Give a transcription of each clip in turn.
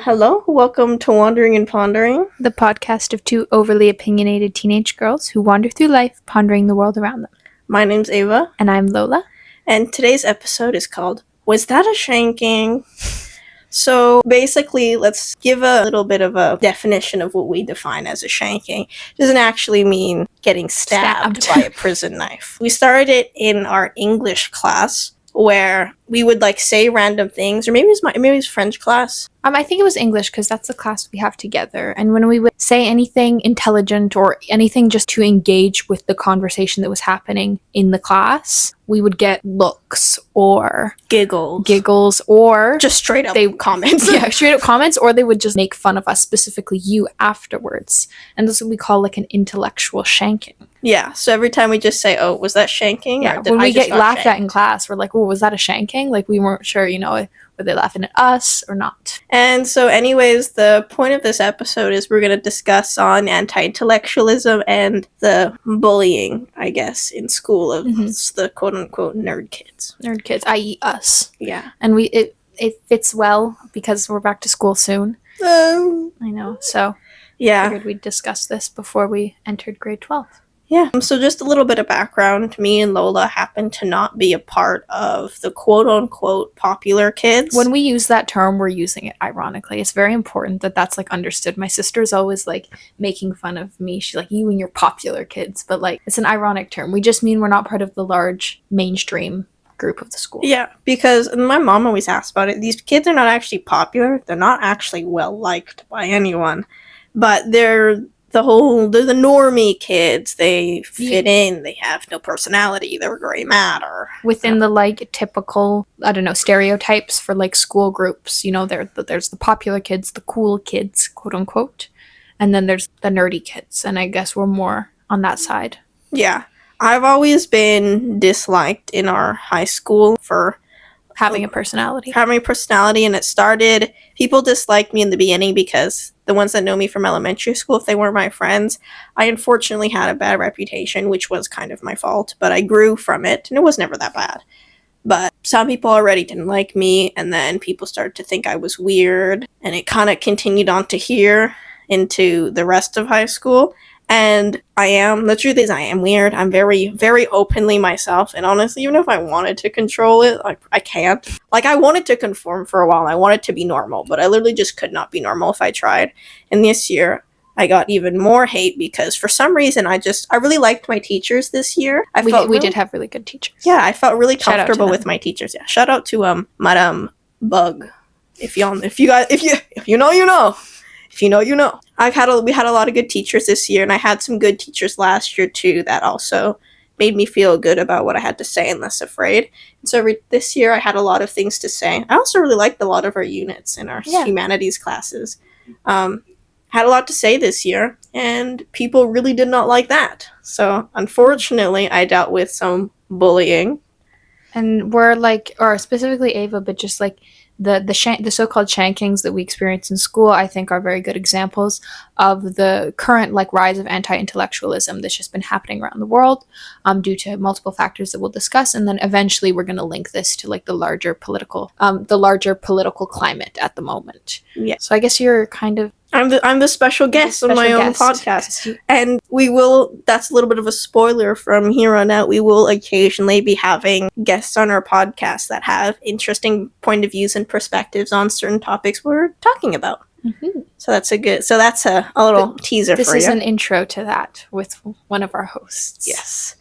Hello, welcome to Wandering and Pondering. The podcast of two overly opinionated teenage girls who wander through life pondering the world around them. My name's Ava. And I'm Lola. And today's episode is called, Was That a Shanking? So basically, let's give a little bit of a definition of what we define as a shanking. It doesn't actually mean getting stabbed by a prison knife. We started it in our English class, where we would say random things, or maybe it was French class. I think it was English because that's the class we have together. And when we would say anything intelligent or anything just to engage with the conversation that was happening in the class, we would get looks or giggles or just straight up comments. Yeah, straight up comments, or they would just make fun of us, specifically you, afterwards. And that's what we call an intellectual shanking. Yeah, so every time we just say, oh, was that shanking? Yeah, when we get laughed at in class, we're like, oh, was that a shanking? We weren't sure, were they laughing at us or not? And so anyways, the point of this episode is we're going to discuss on anti-intellectualism and the bullying, I guess, in school of the quote-unquote nerd kids. Nerd kids, i.e. us. Yeah. And it fits well because we're back to school soon. I know, so yeah. I figured we'd discuss this before we entered grade 12. Yeah, so just a little bit of background. Me and Lola happen to not be a part of the quote-unquote popular kids. When we use that term, we're using it ironically. It's very important that that's, understood. My sister's always, making fun of me. She's like, you and your popular kids. But, it's an ironic term. We just mean we're not part of the large mainstream group of the school. Yeah, because my mom always asks about it. These kids are not actually popular. They're not actually well-liked by anyone. But they're the normie kids. They fit in. They have no personality. They're gray matter. Within the typical, stereotypes for school groups. There's the popular kids, the cool kids, quote unquote, and then there's the nerdy kids. And I guess we're more on that side. Yeah, I've always been disliked in our high school for having a personality, and it started. People disliked me in the beginning because the ones that know me from elementary school, if they weren't my friends, I unfortunately had a bad reputation, which was kind of my fault, but I grew from it, and it was never that bad. But some people already didn't like me, and then people started to think I was weird, and it kind of continued on to here into the rest of high school. And the truth is I am weird. I'm very, very openly myself. And honestly, even if I wanted to control it, I can't. I wanted to conform for a while. I wanted to be normal, but I literally just could not be normal if I tried. And this year, I got even more hate because for some reason, I really liked my teachers this year. We did have really good teachers. Yeah, I felt really comfortable with my teachers. Yeah, shout out to Madame Bug. If you know, you know. If you know, you know. We had a lot of good teachers this year, and I had some good teachers last year too that also made me feel good about what I had to say and less afraid. And so this year I had a lot of things to say. I also really liked a lot of our units in our humanities classes. Had a lot to say this year, and people really did not like that. So unfortunately, I dealt with some bullying. And we're or specifically Ava, but just the so-called shankings that we experience in school, I think, are very good examples of the current rise of anti-intellectualism that's just been happening around the world, due to multiple factors that we'll discuss, and then eventually we're going to link this to the larger political climate at the moment. Yeah. So I guess you're kind of. I'm the special guest on my own podcast, and we will. That's a little bit of a spoiler from here on out. We will occasionally be having guests on our podcast that have interesting point of views and perspectives on certain topics we're talking about. Mm-hmm. So that's a little teaser for you. This is an intro to that with one of our hosts. Yes.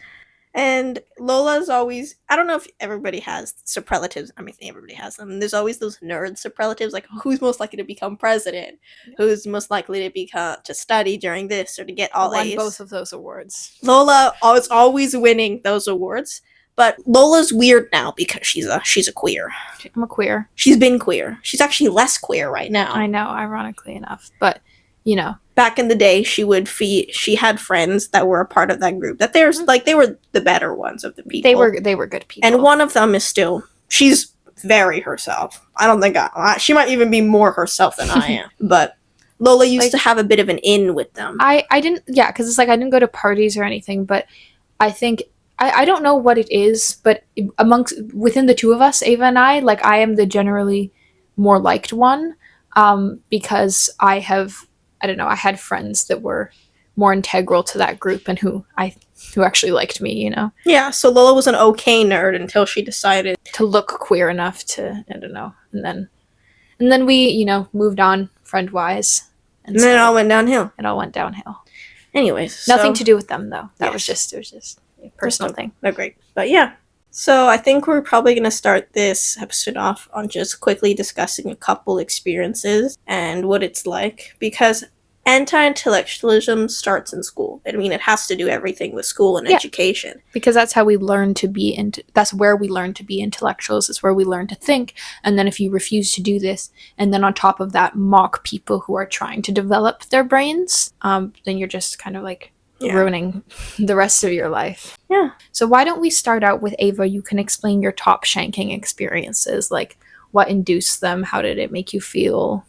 And Lola's always, I don't know if everybody has superlatives. I mean, everybody has them. There's always those nerd superlatives, who's most likely to become president, who's most likely to study during this or to get all A's. Won both of those awards. Lola is always winning those awards, but Lola's weird now because she's a queer. I'm a queer. She's been queer. She's actually less queer right now. I know, ironically enough, but back in the day, she had friends that were a part of that group. That they were the better ones of the people. They were good people. And one of them is she's very herself. I don't think she might even be more herself than I am. But Lola used to have a bit of an in with them. I didn't, because it's I didn't go to parties or anything, but I think I don't know what it is, but within the two of us, Ava and I am the generally more liked one. because I don't know, I had friends that were more integral to that group and who actually liked me, you know. Yeah, so Lola was an okay nerd until she decided to look queer enough to, I don't know, and then we, you know, moved on friend wise, and then it all went downhill. It all went downhill. Anyways, nothing to do with them though. It was just a personal thing. They're great, but yeah. So I think we're probably going to start this episode off on just quickly discussing a couple experiences and what it's like, because anti-intellectualism starts in school. I mean, it has to do everything with school and education. Because that's how we learn to be, that's where we learn to be intellectuals. It's where we learn to think. And then if you refuse to do this, and then on top of that, mock people who are trying to develop their brains, then you're just kind of like ruining the rest of your life. Yeah. So why don't we start out with Ava? You can explain your top shanking experiences, like what induced them, how did it make you feel,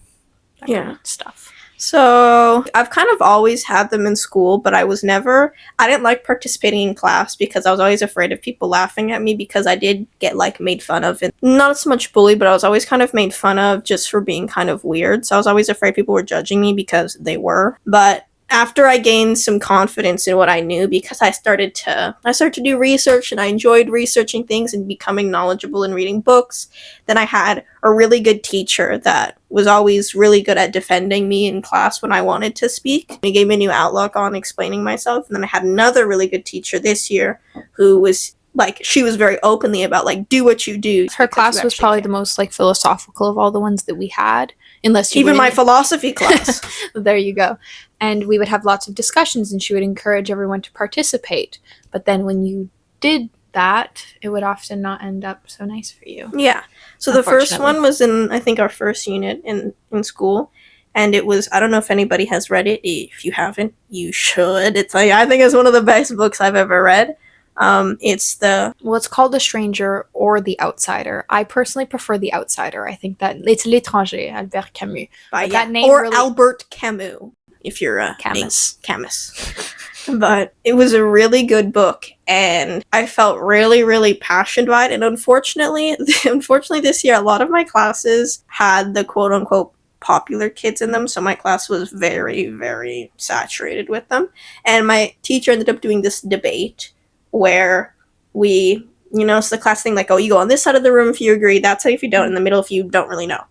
that kind of stuff. So I've kind of always had them in school, but I didn't like participating in class because I was always afraid of people laughing at me, because I did get like made fun of, and not so much bullied, but I was always kind of made fun of just for being kind of weird. So I was always afraid people were judging me because they were. But after I gained some confidence in what I knew, because I started to do research, and I enjoyed researching things and becoming knowledgeable and reading books, then I had a really good teacher that was always really good at defending me in class when I wanted to speak. He gave me a new outlook on explaining myself. And then I had another really good teacher this year who was like, she was very openly about like, do what you do. Her class was probably the most like philosophical of all the ones that we had. Unless you even my philosophy class. There you go. And we would have lots of discussions, and she would encourage everyone to participate. But then when you did that, it would often not end up so nice for you. Yeah. So the first one was in, I think, our first unit in school. And it was, I don't know if anybody has read it. If you haven't, you should. It's like, I think it's one of the best books I've ever read. It's called The Stranger or The Outsider. I personally prefer The Outsider. I think that it's L'étranger, Albert Camus. That name or really... Albert Camus, if you're a Camus. But it was a really good book, and I felt really, really passionate by it. And unfortunately this year, a lot of my classes had the quote-unquote popular kids in them, so my class was very, very saturated with them. And my teacher ended up doing this debate where we, it's the class thing, like, oh, you go on this side of the room if you agree, that side if you don't, in the middle if you don't really know.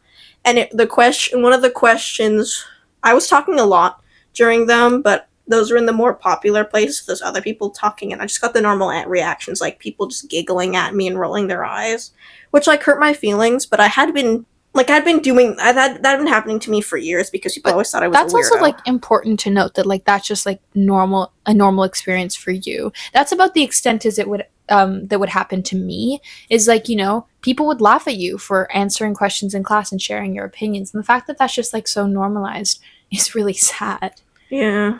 And one of the questions, I was talking a lot during them, but those were in the more popular places, there's other people talking, and I just got the normal reactions, like people just giggling at me and rolling their eyes, which like hurt my feelings. But that had been happening to me for years, because people always thought I was a weirdo. That's also like important to note that like that's just like a normal experience for you. That's about the extent as it would that would happen to me, is like, people would laugh at you for answering questions in class and sharing your opinions, and the fact that that's just like so normalized is really sad. Yeah.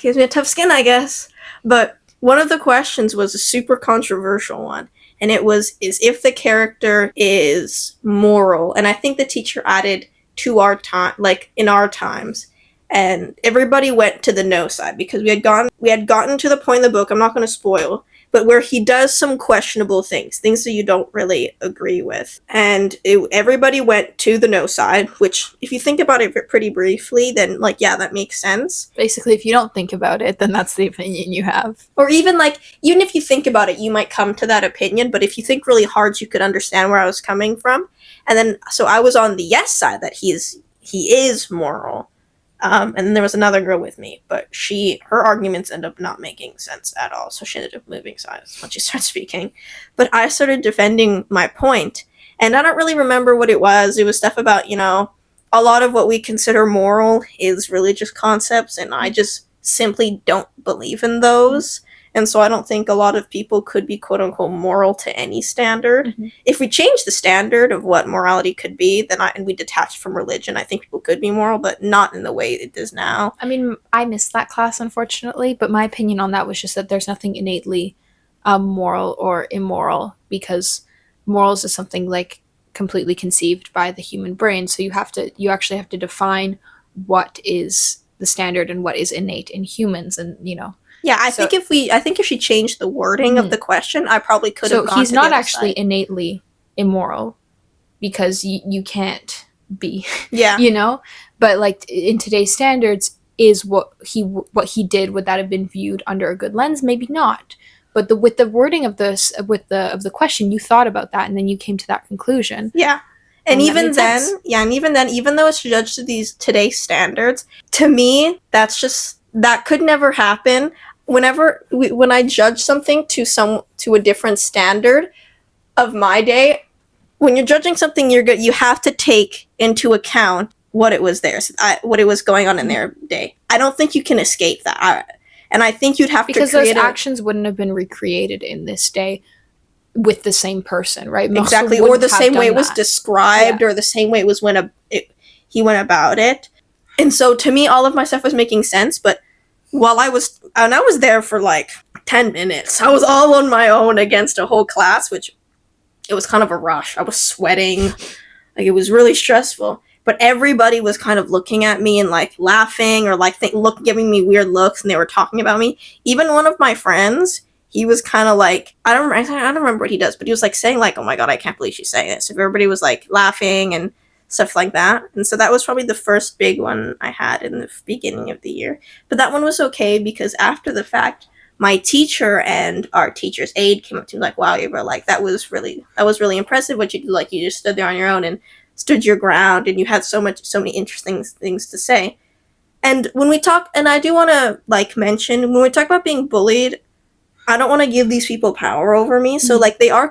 Gives me a tough skin, I guess. But one of the questions was a super controversial one. And it was, is if the character is moral. And I think the teacher added to our time, like in our times. And everybody went to the no side, because we had gotten to the point in the book, I'm not going to spoil, but where he does some questionable things that you don't really agree with. And everybody went to the no side, which if you think about it pretty briefly, then like, yeah, that makes sense. Basically, if you don't think about it, then that's the opinion you have. Or even if you think about it, you might come to that opinion, but if you think really hard, you could understand where I was coming from. And then, so I was on the yes side, that he is moral. And then there was another girl with me, but her arguments ended up not making sense at all, so she ended up moving sides when she started speaking. But I started defending my point, and I don't really remember what it was. It was stuff about, a lot of what we consider moral is religious concepts, and I just simply don't believe in those. And so I don't think a lot of people could be quote-unquote moral to any standard. Mm-hmm. If we change the standard of what morality could be, and we detach from religion, I think people could be moral, but not in the way it is now. I mean, I missed that class, unfortunately, but my opinion on that was just that there's nothing innately moral or immoral, because morals is something like completely conceived by the human brain. So you actually have to define what is the standard and what is innate in humans, and Yeah, I think if she changed the wording of the question, I probably could have gone to the other side. So he's not actually side. Innately immoral, because you can't be. Yeah. You know? But like in today's standards, is what he did, would that have been viewed under a good lens? Maybe not. But with the wording of this, with the question, you thought about that, and then you came to that conclusion. Yeah. And even then, even though it's judged to these today's standards, to me, that could never happen. When I judge something to a different standard of my day, when you're judging something, you have to take into account what it was what it was going on in their day. I don't think you can escape that. And I think you'd have to because those actions wouldn't have been recreated in this day with the same person, right? Exactly, or the same way it was described, or the same way it was when he went about it. And so to me, all of my stuff was making sense. But while I was there for like 10 minutes, I was all on my own against a whole class, which it was kind of a rush. I was sweating, like it was really stressful. But everybody was kind of looking at me and like laughing or like giving me weird looks, and they were talking about me. Even one of my friends, he was kind of like, I don't remember what he does, but he was like saying like, oh my god, I can't believe she's saying this. If everybody was like laughing and stuff like that. And so that was probably the first big one I had in the beginning of the year. But that one was okay because after the fact, my teacher and our teacher's aide came up to me like, wow, Ava, like that was really impressive what you did. Like you just stood there on your own and stood your ground, and you had so many interesting things to say. And when we talk, and I do want to like mention, when we talk about being bullied, I don't want to give these people power over me. So like they are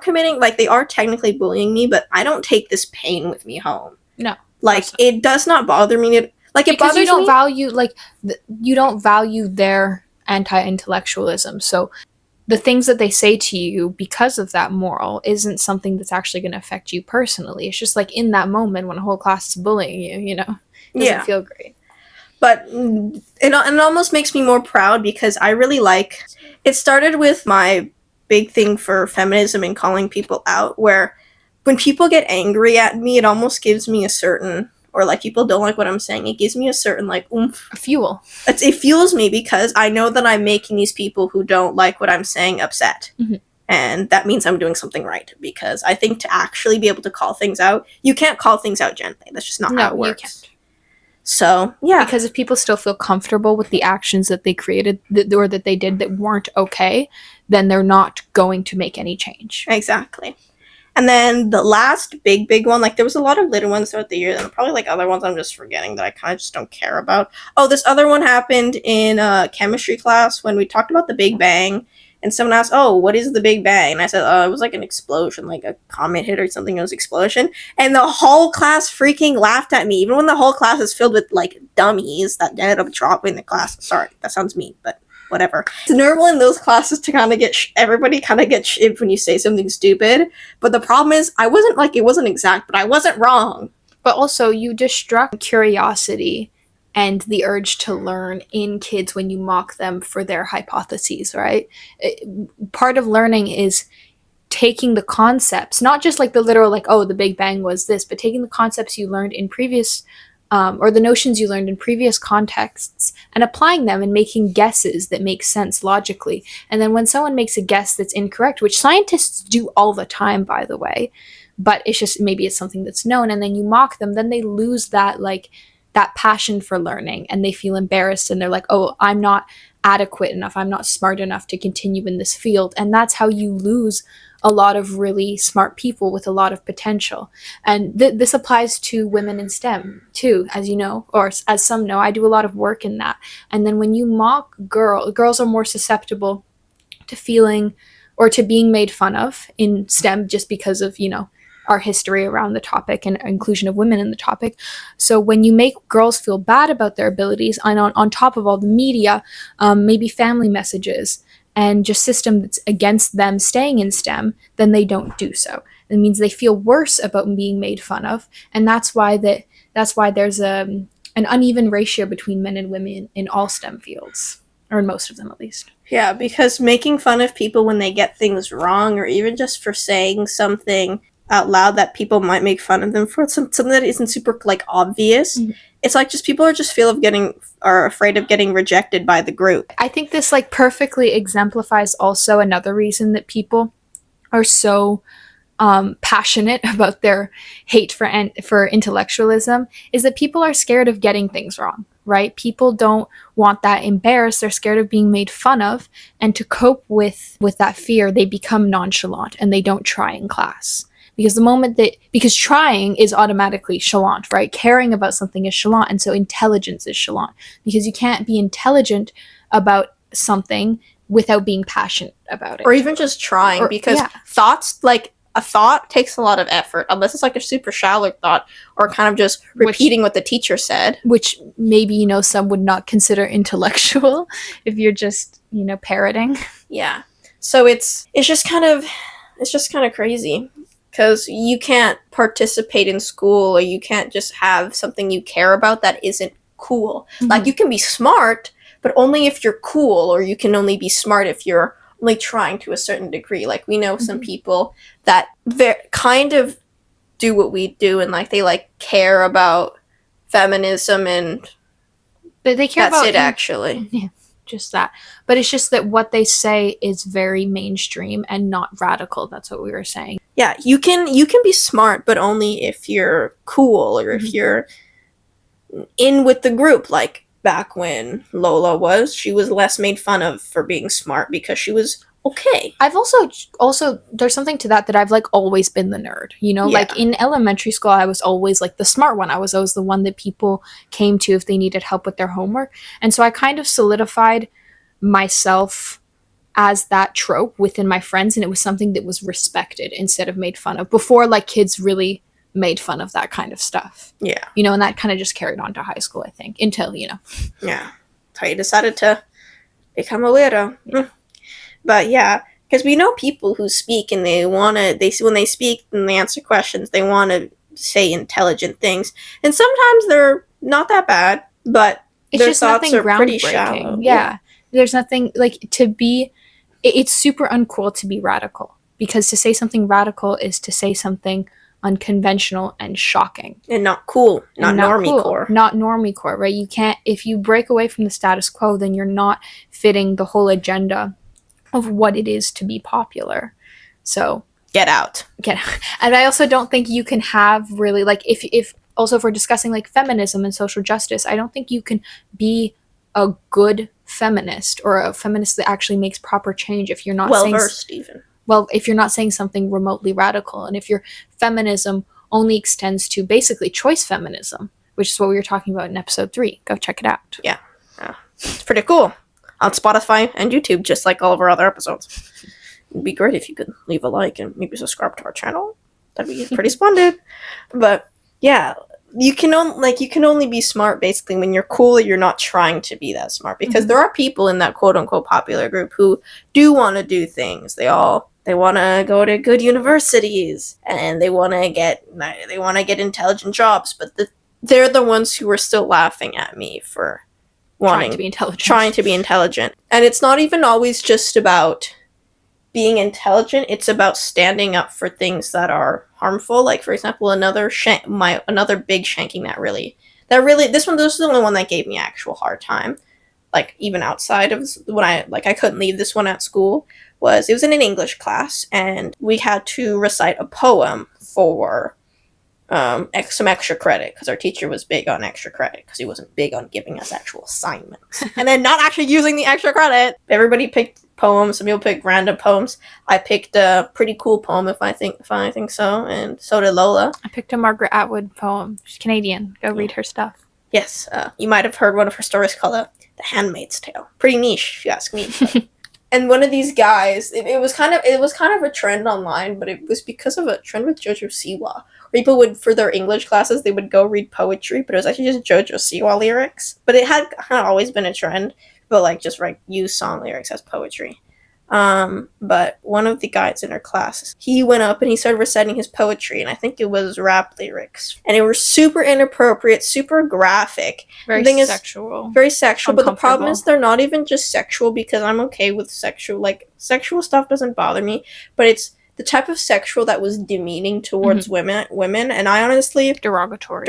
technically bullying me, but I don't take this pain with me home. No. Like it does not bother me. It bothers me. You don't value their anti-intellectualism. So the things that they say to you because of that moral isn't something that's actually going to affect you personally. It's just like in that moment when a whole class is bullying you, you know, it doesn't feel great. But it almost makes me more proud because I really like, it started with my big thing for feminism and calling people out, where when people get angry at me, it almost gives me a certain, or like people don't like what I'm saying, it gives me a certain like oomph. Fuel. It fuels me because I know that I'm making these people who don't like what I'm saying upset. Mm-hmm. And that means I'm doing something right, because I think to actually be able to call things out, you can't call things out gently. That's just not how it works. You can't. So, yeah. Because if people still feel comfortable with the actions that they created or that they did that weren't okay, then they're not going to make any change. Exactly. And then the last big one, like there was a lot of little ones throughout the year, and probably like other ones I'm just forgetting that I kind of just don't care about. Oh, this other one happened in chemistry class when we talked about the Big Bang, and someone asked, oh, what is the Big Bang? And I said, oh, it was like an explosion, like a comet hit or something, it was explosion. And the whole class freaking laughed at me, even when the whole class is filled with like dummies that ended up dropping the class. Sorry, that sounds mean, but whatever. It's normal in those classes to kind of everybody kind of get shivved when you say something stupid. But the problem is, it wasn't exact, but I wasn't wrong. But also, you distract curiosity and the urge to learn in kids when you mock them for their hypotheses, right? Part of learning is taking the concepts, not just like the literal, like, oh, the Big Bang was this, but taking the concepts you learned in previous or the notions you learned in previous contexts and applying them and making guesses that make sense logically. And then when someone makes a guess that's incorrect, which scientists do all the time, by the way, but it's just maybe it's something that's known, and then you mock them, then they lose that passion for learning, and they feel embarrassed, and they're like, oh, I'm not adequate enough, I'm not smart enough to continue in this field. And that's how you lose a lot of really smart people with a lot of potential. And this applies to women in STEM too, as you know, or as some know. I do a lot of work in that. And then when you mock girls are more susceptible to feeling or to being made fun of in STEM just because of, you know, our history around the topic and inclusion of women in the topic. So when you make girls feel bad about their abilities, and on top of all the media, maybe family messages, and just system that's against them staying in STEM, then they don't do so. It means they feel worse about being made fun of, and that's why there's an uneven ratio between men and women in all STEM fields, or in most of them at least. Yeah, because making fun of people when they get things wrong, or even just for saying something out loud that people might make fun of them for, something that isn't super like obvious. Mm-hmm. It's like just people are just are afraid of getting rejected by the group. I think this like perfectly exemplifies also another reason that people are so passionate about their hate for intellectualism is that people are scared of getting things wrong, right? People don't want that embarrassed. They're scared of being made fun of. And to cope with that fear, they become nonchalant and they don't try in class. Because trying is automatically chalant, right? Caring about something is chalant. And so intelligence is chalant, because you can't be intelligent about something without being passionate about it. Or even just trying, because thoughts, like, a thought takes a lot of effort, unless it's like a super shallow thought or kind of just repeating what the teacher said. Which maybe, some would not consider intellectual if you're just, parroting. Yeah. So it's just kind of crazy, because you can't participate in school, or you can't just have something you care about that isn't cool. Mm-hmm. Like, you can be smart, but only if you're cool, or you can only be smart if you're only trying to a certain degree. Like, we know some people that kind of do what we do, and like they like care about feminism, and they care that's about it, actually. Yeah, just that. But it's just that what they say is very mainstream and not radical. That's what we were saying. Yeah, you can be smart, but only if you're cool, or if you're in with the group. Like, back when Lola she was less made fun of for being smart because she was okay. I've also there's something to that I've like always been the nerd, like in elementary school, I was always like the smart one. I was always the one that people came to if they needed help with their homework. And so I kind of solidified myself as that trope within my friends, and it was something that was respected instead of made fun of, before like kids really made fun of that kind of stuff. Yeah. And that kind of just carried on to high school, I think, until, Yeah. So you decided to become a weirdo. Yeah. But yeah, because we know people who speak, and when they speak and they answer questions, they want to say intelligent things. And sometimes they're not that bad, but it's just nothing pretty shallow. Yeah. There's nothing, like, it's super uncool to be radical, because to say something radical is to say something unconventional and shocking. And not cool. Not normie-core. Not normie-core, right? You can't, if you break away from the status quo, then you're not fitting the whole agenda of what it is to be popular. So get out. And I also don't think you can have really, like, if we're discussing like feminism and social justice, I don't think you can be a good feminist, or a feminist that actually makes proper change, if you're not well-versed even. Well, if you're not saying something remotely radical, and if your feminism only extends to basically choice feminism, which is what we were talking about in episode 3. Go check it out. Yeah. It's pretty cool. On Spotify and YouTube, just like all of our other episodes. It'd be great if you could leave a like and maybe subscribe to our channel. That'd be pretty splendid. But yeah, you can only be smart basically when you're cool, or you're not trying to be that smart. Because there are people in that quote unquote popular group who do want to do things. They want to go to good universities, and they want to get intelligent jobs, but they're the ones who are still laughing at me for trying to be intelligent. And it's not even always just about being intelligent. It's about standing up for things that are harmful. Like, for example, another big shanking that really this is the only one that gave me actual hard time. Like, even outside of when I couldn't leave this one at school. It was in an English class, and we had to recite a poem for some extra credit, because our teacher was big on extra credit, because he wasn't big on giving us actual assignments and then not actually using the extra credit. Everybody picked poems. Some people picked random poems. I picked a pretty cool poem, if I think so, and so did Lola. I picked a Margaret Atwood poem. She's Canadian. Go read her stuff. Yes, you might have heard one of her stories called The Handmaid's Tale. Pretty niche, if you ask me. And one of these guys, it was kind of a trend online, but it was because of a trend with Jojo Siwa. People would, for their English classes, they would go read poetry, but it was actually just Jojo Siwa lyrics. But it had kind of always been a trend, but like just use song lyrics as poetry. But one of the guys in our class, he went up and he started reciting his poetry, and I think it was rap lyrics. And it was super inappropriate, super graphic. Very sexual. Very sexual, but the problem is they're not even just sexual, because I'm okay with sexual stuff doesn't bother me, but it's the type of sexual that was demeaning towards women, and I honestly... Derogatory,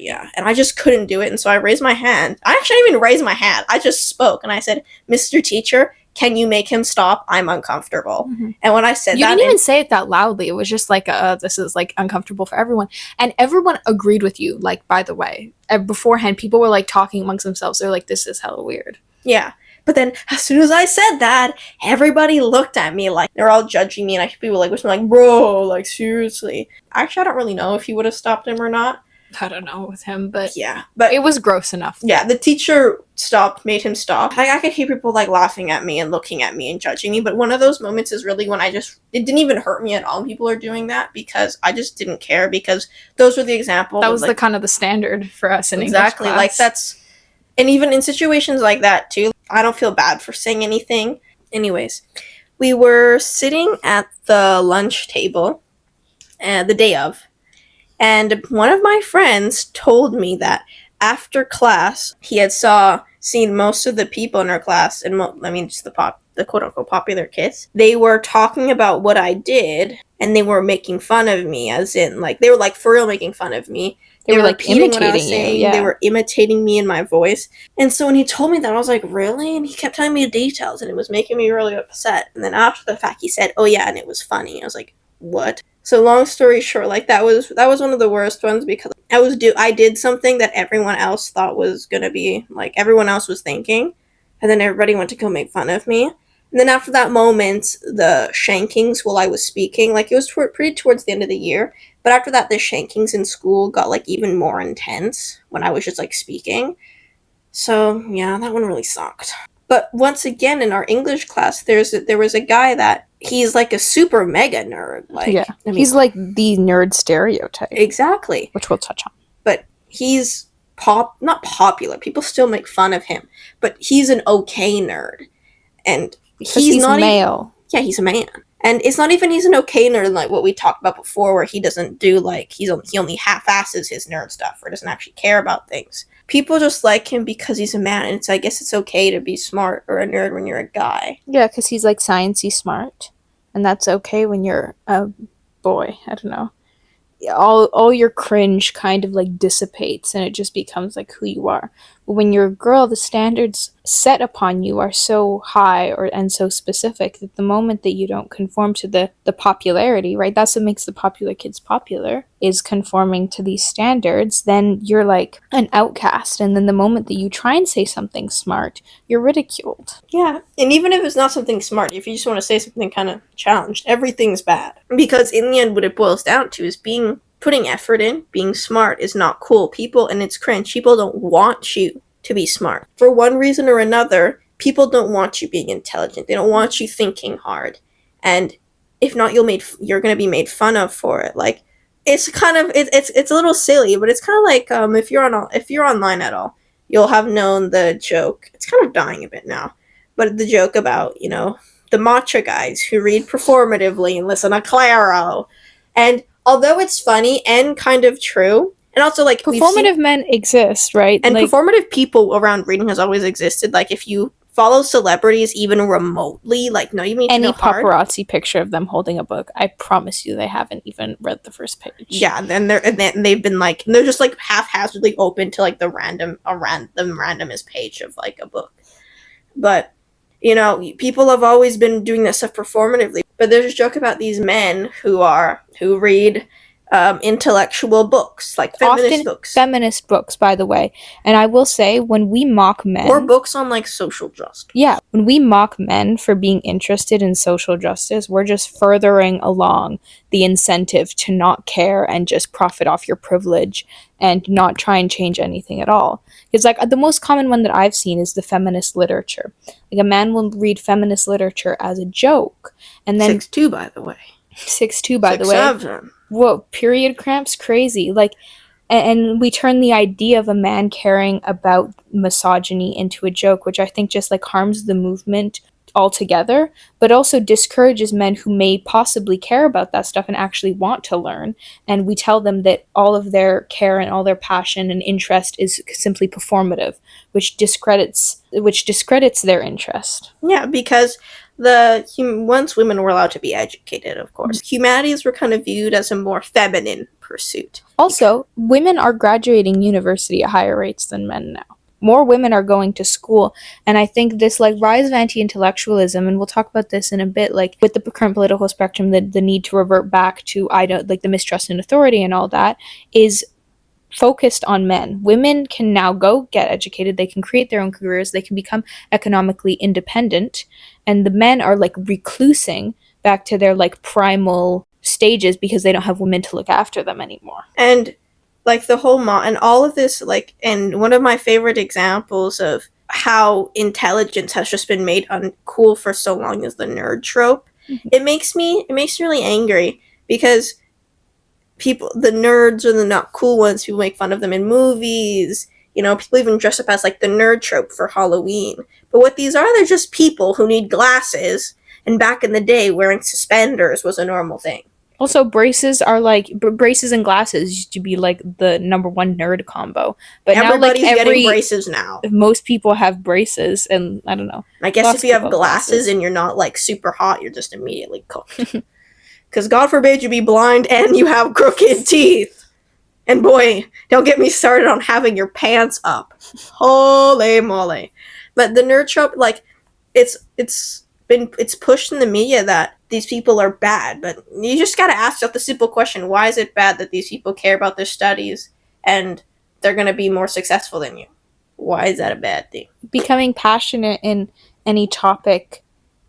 yeah. And I just couldn't do it, and so I raised my hand. I actually didn't even raise my hand. I just spoke, and I said, "Mr. Teacher, can you make him stop? I'm uncomfortable. Mhm. And when I said You that, didn't even say it that loudly. It was just like, this is like uncomfortable for everyone. And everyone agreed with you, like, by the way. Beforehand, people were like talking amongst themselves. They're like, this is hella weird. yeah. But then as soon as I said that, everybody looked at me like they're all judging me, and people like whispering like, bro, like seriously. Actually, I don't really know if he would have stopped him or not. I don't know with him, but yeah, but it was gross enough. Yeah, the teacher made him stop. I could hear people like laughing at me and looking at me and judging me, but one of those moments is really when it didn't even hurt me at all. People are doing that because I just didn't care, because those were the examples. That was the kind of the standard for us in exactly English class. Like that's, and even in situations like that too, I don't feel bad for saying anything. Anyways, we were sitting at the lunch table, the day of, and one of my friends told me that after class, he had seen most of the people in our class, and just the quote unquote popular kids. They were talking about what I did, and they were making fun of me, as in like they were like for real making fun of me. They were like imitating you. Yeah. They were imitating me in my voice. And so when he told me that, I was like, really? And he kept telling me the details, and it was making me really upset. And then after the fact, he said, oh yeah, and it was funny. I was like, what? So long story short, like that was one of the worst ones, because I did something that everyone else thought was gonna be like everyone else was thinking, and then everybody went to go make fun of me. And then after that moment, the shankings while I was speaking, like it was pretty towards the end of the year, but after that, the shankings in school got like even more intense when I was just like speaking. So yeah, that one really sucked. But once again, in our English class, there was a guy that he's like a super mega nerd. Like, yeah, he's like the nerd stereotype. Exactly. Which we'll touch on. But he's not popular. People still make fun of him. But he's an okay nerd. And he's not male. He's a man. And it's not even he's an okay nerd like what we talked about before, where he doesn't do like he only half-asses his nerd stuff or doesn't actually care about things. People just like him because he's a man, and I guess it's okay to be smart or a nerd when you're a guy. Yeah, because he's like sciencey smart, and that's okay when you're a boy. I don't know. All your cringe kind of like dissipates, and it just becomes like who you are. But when you're a girl, the standards set upon you are so high and so specific that the moment that you don't conform to the popularity, right? That's what makes the popular kids popular, is conforming to these standards. Then you're like an outcast, and then the moment that you try and say something smart, you're ridiculed. Yeah, and even if it's not something smart, if you just want to say something kind of challenged, everything's bad. Because in the end, what it boils down to is putting effort in, being smart is not cool. And it's cringe. People don't want you to be smart. For one reason or another, people don't want you being intelligent. They don't want you thinking hard. And if not, you're going to be made fun of for it. Like, it's kind of, it's a little silly, but it's kind of like, if you're online at all, you'll have known the joke. It's kind of dying a bit now. But the joke about, the matcha guys who read performatively and listen to Claro. And although it's funny and kind of true, and also like performative men exist, right? And performative people around reading has always existed. Like if you follow celebrities even remotely, like no, you mean any paparazzi picture of them holding a book, I promise you they haven't even read the first page. Yeah, and they've been like they're just like haphazardly open to like the randomest page of like a book. But people have always been doing this stuff performatively. But there's a joke about these men who read intellectual books, like feminist books, by the way. And I will say, when we mock men, or books on like social justice, when we mock men for being interested in social justice, we're just furthering along the incentive to not care and just profit off your privilege and not try and change anything at all. Because like the most common one that I've seen is the feminist literature. Like a man will read feminist literature as a joke, and then 6'2", by the way. 6'2", by the way. 6'7". Whoa, period cramps, crazy. Like, and we turn the idea of a man caring about misogyny into a joke, which I think just like harms the movement altogether, but also discourages men who may possibly care about that stuff and actually want to learn. And we tell them that all of their care and all their passion and interest is simply performative, which discredits their interest. Yeah, because once women were allowed to be educated, of course, humanities were kind of viewed as a more feminine pursuit. Also, women are graduating university at higher rates than men now. more women are going to school. And I think this like rise of anti-intellectualism, and we'll talk about this in a bit, like with the current political spectrum, the need to revert back to like the mistrust in authority and all that, is focused on men. Women can now go get educated, they can create their own careers, they can become economically independent, and the men are like reclusing back to their like primal stages because they don't have women to look after them anymore. And like the whole and all of this, like, and one of my favorite examples of how intelligence has just been made uncool for so long is the nerd trope. Mm-hmm. It makes me really angry because the nerds are the not cool ones. People make fun of them in movies. You know, people even dress up as like the nerd trope for Halloween. But what these are, they're just people who need glasses. And back in the day, wearing suspenders was a normal thing. Also, braces are like braces and glasses used to be like the number one nerd combo. But everybody's now, like, getting braces now. Most people have braces, and I don't know. I guess if you have glasses and you're not like super hot, you're just immediately cooked. Because God forbid you be blind and you have crooked teeth. And boy, don't get me started on having your pants up. Holy moly. But the nerd trope, like, it's pushed in the media that these people are bad. But you just gotta ask yourself the simple question, why is it bad that these people care about their studies and they're gonna be more successful than you? Why is that a bad thing? Becoming passionate in any topic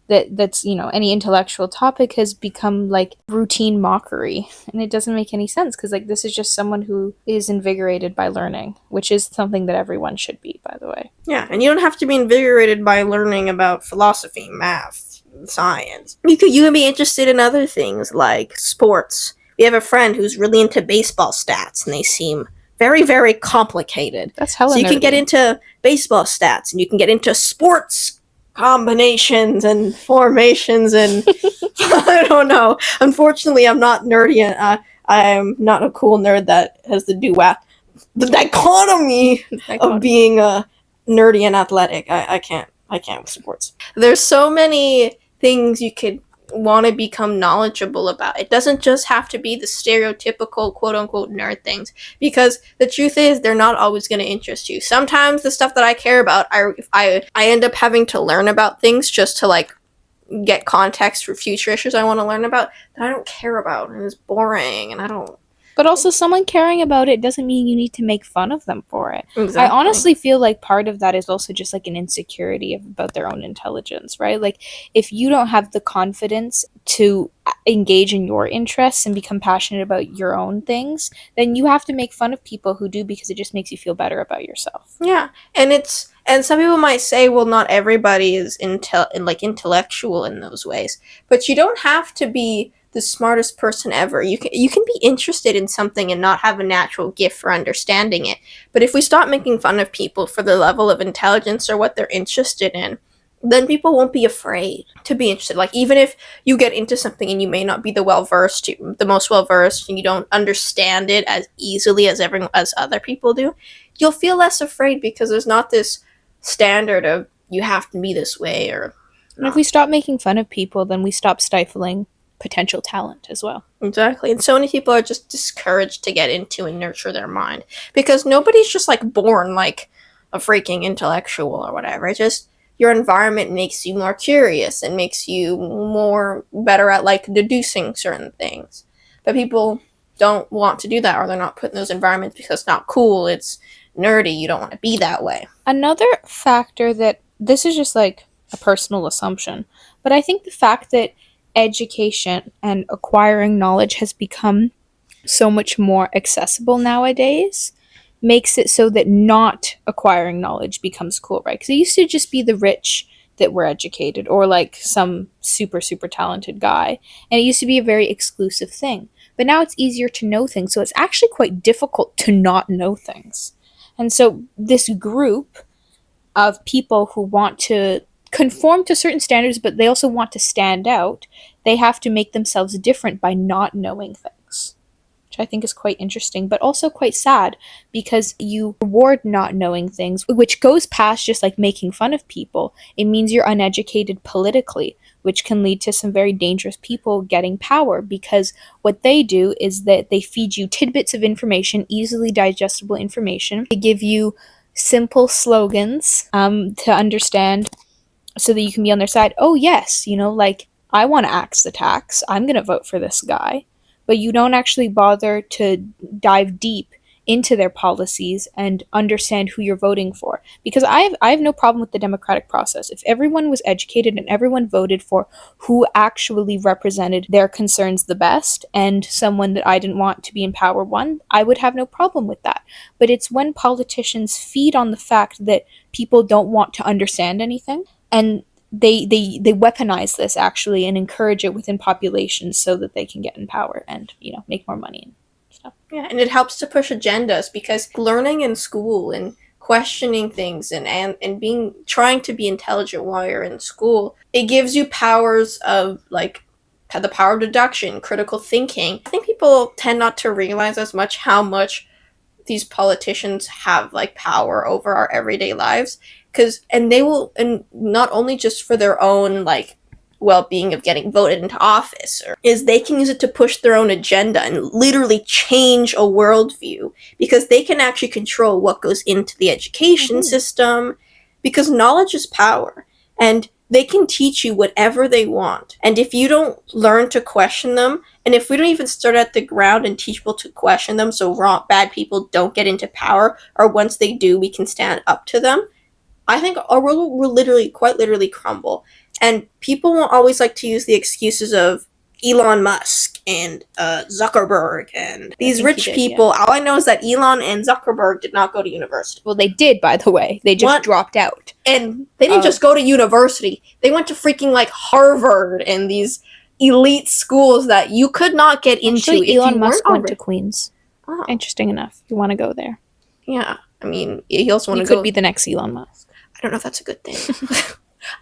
that's, you know, any intellectual topic has become like routine mockery, and it doesn't make any sense because like this is just someone who is invigorated by learning, which is something that everyone should be, by the way. Yeah, and you don't have to be invigorated by learning about philosophy, math, science. You can be interested in other things like sports. We have a friend who's really into baseball stats, and they seem very, very complicated. That's hella So you nerdy. can get into baseball stats, and you can get into sports combinations and formations and I don't know. Unfortunately, I'm not nerdy, and I'm not a cool nerd that has the dichotomy of being nerdy and athletic. I can't with sports. There's so many things you could want to become knowledgeable about. It doesn't just have to be the stereotypical quote-unquote nerd things, because the truth is they're not always going to interest you. Sometimes the stuff that I care about, I end up having to learn about things just to like get context for future issues I want to learn about that I don't care about, and it's boring, and I don't. But also, someone caring about it doesn't mean you need to make fun of them for it. Exactly. I honestly feel like part of that is also just like an insecurity about their own intelligence, right? Like, if you don't have the confidence to engage in your interests and become passionate about your own things, then you have to make fun of people who do, because it just makes you feel better about yourself. Yeah, and some people might say, well, not everybody is intellectual in those ways, but you don't have to be the smartest person ever. You can be interested in something and not have a natural gift for understanding it. But if we stop making fun of people for the level of intelligence or what they're interested in, then people won't be afraid to be interested. Like, even if you get into something and you may not be the most well-versed, and you don't understand it as easily as other people do, you'll feel less afraid because there's not this standard of you have to be this way. And if we stop making fun of people, then we stop stifling potential talent as well. Exactly. And so many people are just discouraged to get into and nurture their mind, because nobody's just like born like a freaking intellectual or whatever. It's just your environment makes you more curious and makes you more better at like deducing certain things. But people don't want to do that, or they're not put in those environments because it's not cool, it's nerdy, you don't want to be that way. Another factor that, this is just like a personal assumption, but I think the fact that education and acquiring knowledge has become so much more accessible nowadays makes it so that not acquiring knowledge becomes cool, right? Because it used to just be the rich that were educated, or like some super, super talented guy, and it used to be a very exclusive thing. But now it's easier to know things, so it's actually quite difficult to not know things. And so this group of people who want to conform to certain standards, but they also want to stand out, they have to make themselves different by not knowing things, which I think is quite interesting, but also quite sad, because you reward not knowing things, which goes past just like making fun of people. It means you're uneducated politically, which can lead to some very dangerous people getting power, because what they do is that they feed you tidbits of information, easily digestible information. They give you simple slogans to understand so that you can be on their side. Oh, yes, like, I want to axe the tax. I'm going to vote for this guy. But you don't actually bother to dive deep into their policies and understand who you're voting for. Because I have no problem with the democratic process. If everyone was educated and everyone voted for who actually represented their concerns the best and someone that I didn't want to be in power won, I would have no problem with that. But it's when politicians feed on the fact that people don't want to understand anything, and they weaponize this actually and encourage it within populations so that they can get in power and make more money and stuff. Yeah, and it helps to push agendas because learning in school and questioning things and being trying to be intelligent while you're in school, it gives you powers of like the power of deduction, critical thinking. I think people tend not to realize as much how much these politicians have like power over our everyday lives, and they will, and not only just for their own like well-being of getting voted into office, or is they can use it to push their own agenda and literally change a worldview because they can actually control what goes into the education system, because knowledge is power and they can teach you whatever they want. And if you don't learn to question them, and if we don't even start at the ground and teach people to question them so bad people don't get into power, or once they do, we can stand up to them, I think our world will quite literally crumble. And people won't always like to use the excuses of Elon Musk and Zuckerberg and these rich people. Yeah. All I know is that Elon and Zuckerberg did not go to university. Well, they did, by the way. They just dropped out. And they didn't just go to university. They went to freaking like Harvard and these elite schools that you could not get into. Actually, Elon Musk went to Queens. Oh. Interesting enough. You want to go there. Yeah. I mean, he also want to go. You could be the next Elon Musk. I don't know if that's a good thing.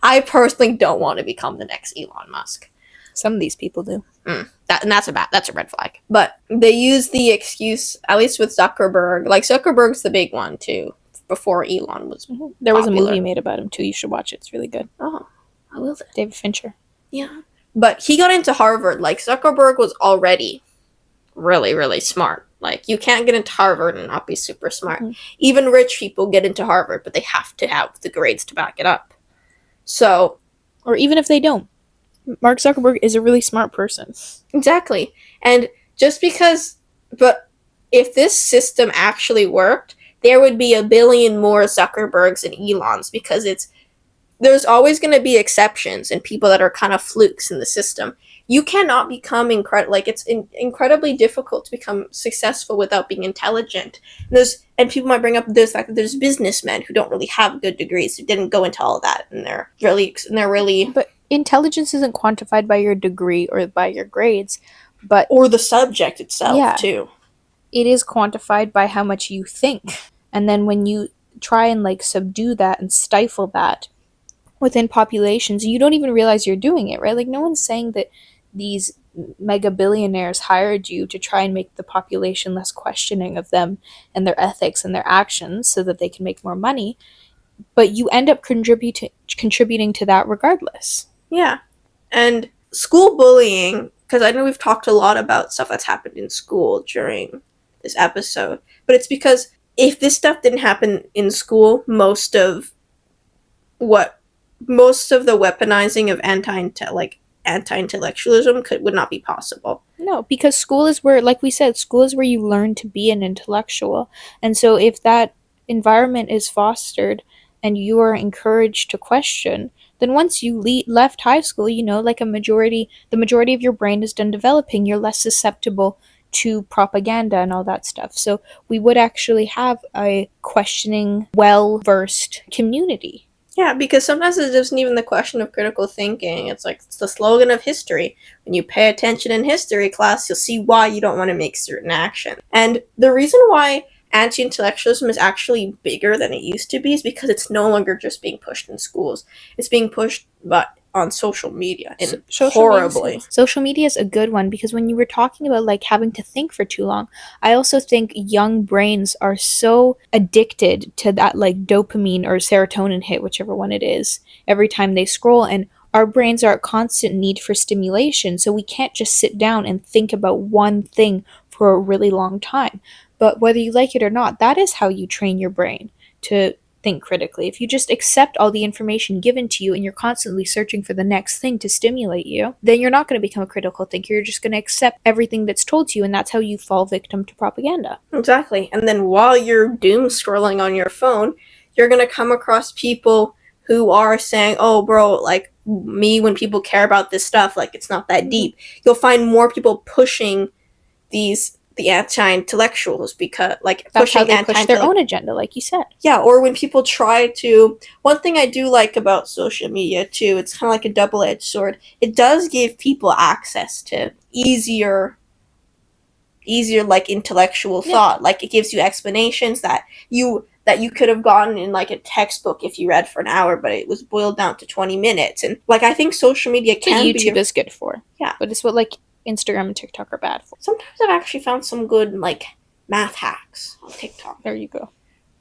I personally don't want to become the next Elon Musk. Some of these people do. That's a red flag. But they use the excuse, at least with Zuckerberg. Like, Zuckerberg's the big one, too, before Elon was There was popular. A movie made about him, too. You should watch it. It's really good. Oh, I will then. David Fincher. Yeah. But he got into Harvard. Like, Zuckerberg was already really, really smart. Like, you can't get into Harvard and not be super smart. Even rich people get into Harvard, but they have to have the grades to back it up. So... Or even if they don't. Mark Zuckerberg is a really smart person. Exactly. And just because... But if this system actually worked, there would be a billion more Zuckerbergs and Elons, because there's always going to be exceptions and people that are kind of flukes in the system. You cannot become it's incredibly difficult to become successful without being intelligent. And people might bring up this fact that there's businessmen who don't really have good degrees, who didn't go into all of that, and they're really. But intelligence isn't quantified by your degree or by your grades, or the subject itself too. It is quantified by how much you think, and then when you try and like subdue that and stifle that within populations, you don't even realize you're doing it, right? Like, no one's saying that these mega billionaires hired you to try and make the population less questioning of them and their ethics and their actions so that they can make more money, but you end up contributing to that regardless. Yeah. And school bullying, because I know we've talked a lot about stuff that's happened in school during this episode, but it's because if this stuff didn't happen in school, most of the weaponizing of anti-intellectualism would not be possible. No, because school is where, like we said, school is where you learn to be an intellectual. And so if that environment is fostered and you are encouraged to question, then once you left high school, like the majority of your brain is done developing, you're less susceptible to propaganda and all that stuff. So we would actually have a questioning, well-versed community. Yeah, because sometimes it isn't even the question of critical thinking. It's the slogan of history. When you pay attention in history class, you'll see why you don't want to make certain action. And the reason why anti-intellectualism is actually bigger than it used to be is because it's no longer just being pushed in schools. It's being pushed on social media, and horribly. Social media is a good one, because when you were talking about like having to think for too long, I also think young brains are so addicted to that like dopamine or serotonin hit, whichever one it is, every time they scroll, and our brains are at constant need for stimulation, so we can't just sit down and think about one thing for a really long time. But whether you like it or not, that is how you train your brain, to think critically. If you just accept all the information given to you and you're constantly searching for the next thing to stimulate you, then you're not going to become a critical thinker. You're just going to accept everything that's told to you, and that's how you fall victim to propaganda. Exactly. And then while you're doom scrolling on your phone, you're going to come across people who are saying, oh, bro, like me, when people care about this stuff, like it's not that deep. You'll find more people pushing the anti-intellectuals, because like that's how they push their own agenda, like you said. Yeah, or when people try to, one thing I do like about social media too, it's kind of like a double-edged sword. It does give people access to easier like intellectual thought. Like it gives you explanations that you could have gotten in like a textbook if you read for an hour, but it was boiled down to 20 minutes. And like I think social media can be YouTube is good for. Yeah. But it's what like Instagram and TikTok are bad for. Sometimes I've actually found some good like math hacks on TikTok. There you go.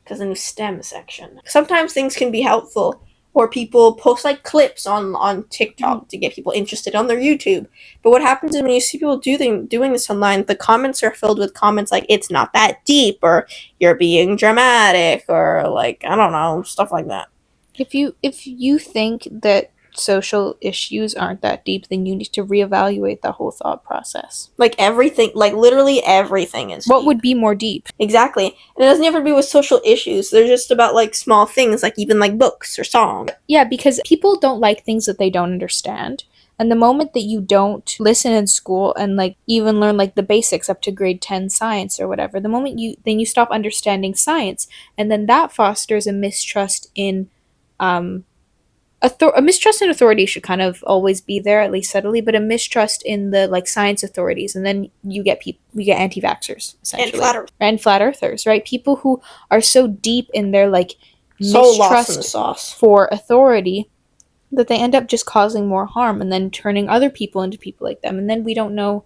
Because the new STEM section. Sometimes things can be helpful, or people post like clips on TikTok to get people interested on their YouTube. But what happens is when you see people doing this online, the comments are filled with comments like it's not that deep, or you're being dramatic, or like I don't know, stuff like that. If you think that social issues aren't that deep, then you need to reevaluate the whole thought process. Like everything, like literally everything is what deep. would be more deep? Exactly. And it doesn't have to be with social issues. They're just about like small things, like even like books or songs. Yeah, because people don't like things that they don't understand. And the moment that you don't listen in school and like even learn like the basics up to grade 10 science or whatever, the moment you stop understanding science, and then that fosters a mistrust in a mistrust in authority should kind of always be there, at least subtly, but a mistrust in the like science authorities, and then you get anti-vaxxers essentially, and flat earthers, right? People who are so deep in their like mistrust for authority that they end up just causing more harm and then turning other people into people like them, and then we don't know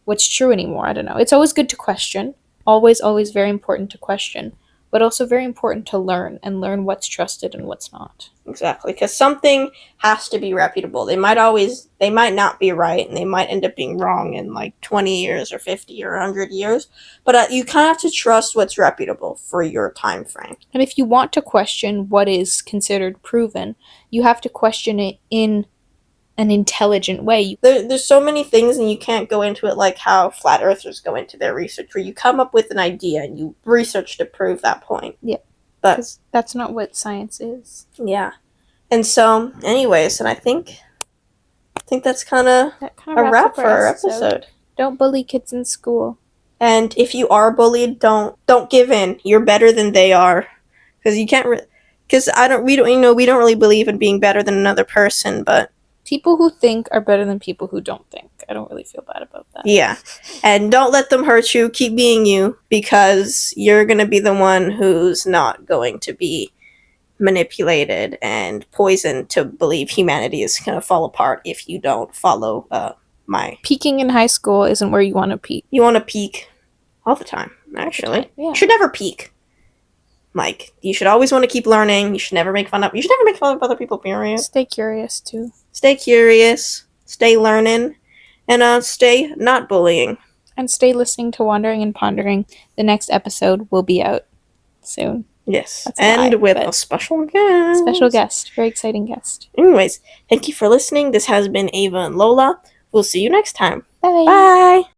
what's true anymore. I don't know. It's always good to question. Always very important to question, but also very important to learn what's trusted and what's not. Exactly, because something has to be reputable. They might not be right, and they might end up being wrong in like 20 years or 50 or 100 years, but you kind of have to trust what's reputable for your time frame. And if you want to question what is considered proven, you have to question it in an intelligent way. There's so many things, and you can't go into it like how flat earthers go into their research, where you come up with an idea and you research to prove that point. Yeah. But because that's not what science is. Yeah. And so, anyways, and I think that's kind of a wrap for our episode. Don't bully kids in school. And if you are bullied, don't give in. You're better than they are, because you can't. Because we don't really believe in being better than another person, but people who think are better than people who don't think. I don't really feel bad about that. Yeah. And don't let them hurt you. Keep being you, because you're going to be the one who's not going to be manipulated and poisoned to believe humanity is going to fall apart if you don't follow my... Peaking in high school isn't where you want to peak. You want to peak all the time, actually. Yeah. You should never peak. Like, you should always want to keep learning. You should never make fun of other people, period. Stay curious, too. Stay curious. Stay learning. And stay not bullying. And stay listening to Wandering and Pondering. The next episode will be out soon. Yes. With a special guest. Special guest. Very exciting guest. Anyways, thank you for listening. This has been Ava and Lola. We'll see you next time. Bye. Bye.